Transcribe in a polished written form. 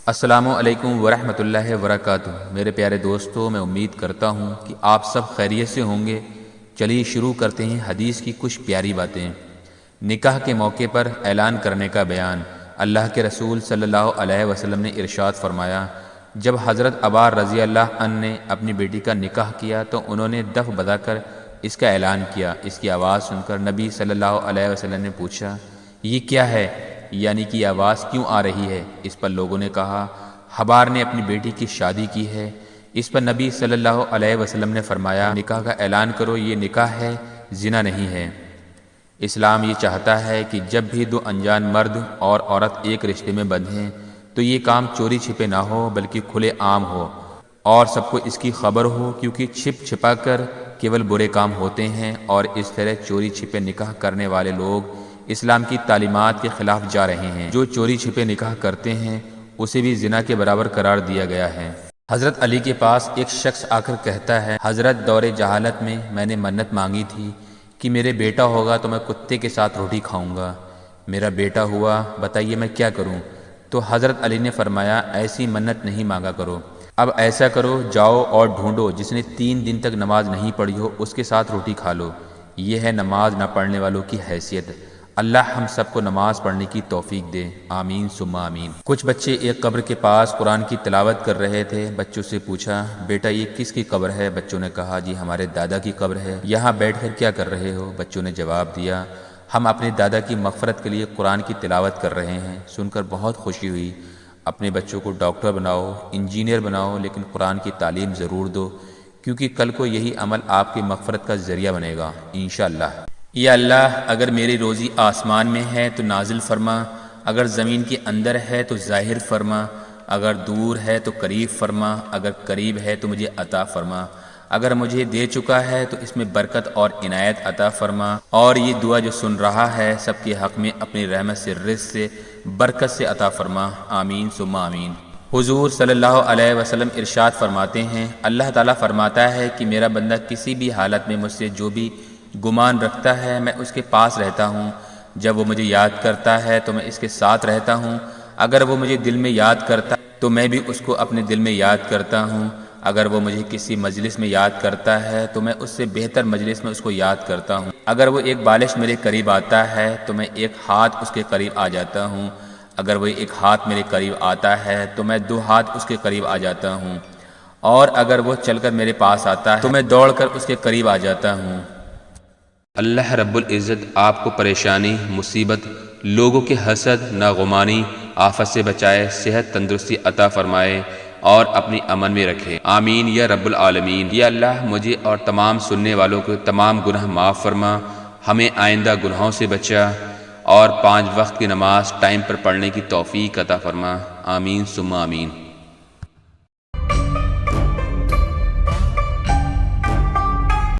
السلام علیکم ورحمۃ اللہ وبرکاتہ۔ میرے پیارے دوستو، میں امید کرتا ہوں کہ آپ سب خیریت سے ہوں گے۔ چلیے شروع کرتے ہیں حدیث کی کچھ پیاری باتیں۔ نکاح کے موقع پر اعلان کرنے کا بیان۔ اللہ کے رسول صلی اللہ علیہ وسلم نے ارشاد فرمایا، جب حضرت عبار رضی اللہ عنہ نے اپنی بیٹی کا نکاح کیا تو انہوں نے دف بجا کر اس کا اعلان کیا۔ اس کی آواز سن کر نبی صلی اللہ علیہ وسلم نے پوچھا، یہ کیا ہے؟ یعنی کہ یہ آواز کیوں آ رہی ہے؟ اس پر لوگوں نے کہا، حبار نے اپنی بیٹی کی شادی کی ہے۔ اس پر نبی صلی اللہ علیہ وسلم نے فرمایا، نکاح کا اعلان کرو، یہ نکاح ہے، زنا نہیں ہے۔ اسلام یہ چاہتا ہے کہ جب بھی دو انجان مرد اور عورت ایک رشتے میں بندھیں تو یہ کام چوری چھپے نہ ہو بلکہ کھلے عام ہو اور سب کو اس کی خبر ہو، کیونکہ چھپ چھپا کر کیول برے کام ہوتے ہیں، اور اس طرح چوری چھپے نکاح کرنے والے لوگ اسلام کی تعلیمات کے خلاف جا رہے ہیں۔ جو چوری چھپے نکاح کرتے ہیں اسے بھی زنا کے برابر قرار دیا گیا ہے۔ حضرت علی کے پاس ایک شخص آ کر کہتا ہے، حضرت دور جہالت میں نے منت مانگی تھی کہ میرے بیٹا ہوگا تو میں کتے کے ساتھ روٹی کھاؤں گا، میرا بیٹا ہوا، بتائیے میں کیا کروں؟ تو حضرت علی نے فرمایا، ایسی منت نہیں مانگا کرو، اب ایسا کرو، جاؤ اور ڈھونڈو جس نے 3 دن تک نماز نہیں پڑھی ہو، اس کے ساتھ روٹی کھا لو۔ یہ ہے نماز نہ پڑھنے والوں کی حیثیت۔ اللہ ہم سب کو نماز پڑھنے کی توفیق دے، آمین ثم آمین۔ کچھ بچے ایک قبر کے پاس قرآن کی تلاوت کر رہے تھے۔ بچوں سے پوچھا، بیٹا یہ کس کی قبر ہے؟ بچوں نے کہا، جی ہمارے دادا کی قبر ہے۔ یہاں بیٹھ کر کیا کر رہے ہو؟ بچوں نے جواب دیا، ہم اپنے دادا کی مغفرت کے لیے قرآن کی تلاوت کر رہے ہیں۔ سن کر بہت خوشی ہوئی۔ اپنے بچوں کو ڈاکٹر بناؤ، انجینئر بناؤ، لیکن قرآن کی تعلیم ضرور دو، کیونکہ کل کو یہی عمل آپ کی مغفرت کا ذریعہ بنے گا انشاءاللہ۔ یا اللہ، اگر میری روزی آسمان میں ہے تو نازل فرما، اگر زمین کے اندر ہے تو ظاہر فرما، اگر دور ہے تو قریب فرما، اگر قریب ہے تو مجھے عطا فرما، اگر مجھے دے چکا ہے تو اس میں برکت اور عنایت عطا فرما، اور یہ دعا جو سن رہا ہے سب کے حق میں اپنی رحمت سے، رزق سے، برکت سے عطا فرما، آمین ثم آمین۔ حضور صلی اللہ علیہ وسلم ارشاد فرماتے ہیں، اللہ تعالیٰ فرماتا ہے کہ میرا بندہ کسی بھی حالت میں مجھ سے جو بھی گمان رکھتا ہے میں اس کے پاس رہتا ہوں، جب وہ مجھے یاد کرتا ہے تو میں اس کے ساتھ رہتا ہوں، اگر وہ مجھے دل میں یاد کرتا تو میں بھی اس کو اپنے دل میں یاد کرتا ہوں، اگر وہ مجھے کسی مجلس میں یاد کرتا ہے تو میں اس سے بہتر مجلس میں اس کو یاد کرتا ہوں، اگر وہ ایک بالش میرے قریب آتا ہے تو میں ایک ہاتھ اس کے قریب آ جاتا ہوں، اگر وہ ایک ہاتھ میرے قریب آتا ہے تو میں 2 ہاتھ اس کے قریب آ جاتا ہوں، اور اگر وہ چل کر میرے پاس آتا ہے تو میں دوڑ کر اس کے قریب آ جاتا ہوں۔ اللہ رب العزت آپ کو پریشانی، مصیبت، لوگوں کے حسد، ناگمانی، آفت سے بچائے، صحت تندرستی عطا فرمائے اور اپنی امن میں رکھے، آمین یا رب العالمین۔ یا اللہ، مجھے اور تمام سننے والوں کو تمام گناہ معاف فرما، ہمیں آئندہ گناہوں سے بچا، اور 5 وقت کی نماز ٹائم پر پڑھنے کی توفیق عطا فرما، آمین ثم آمین۔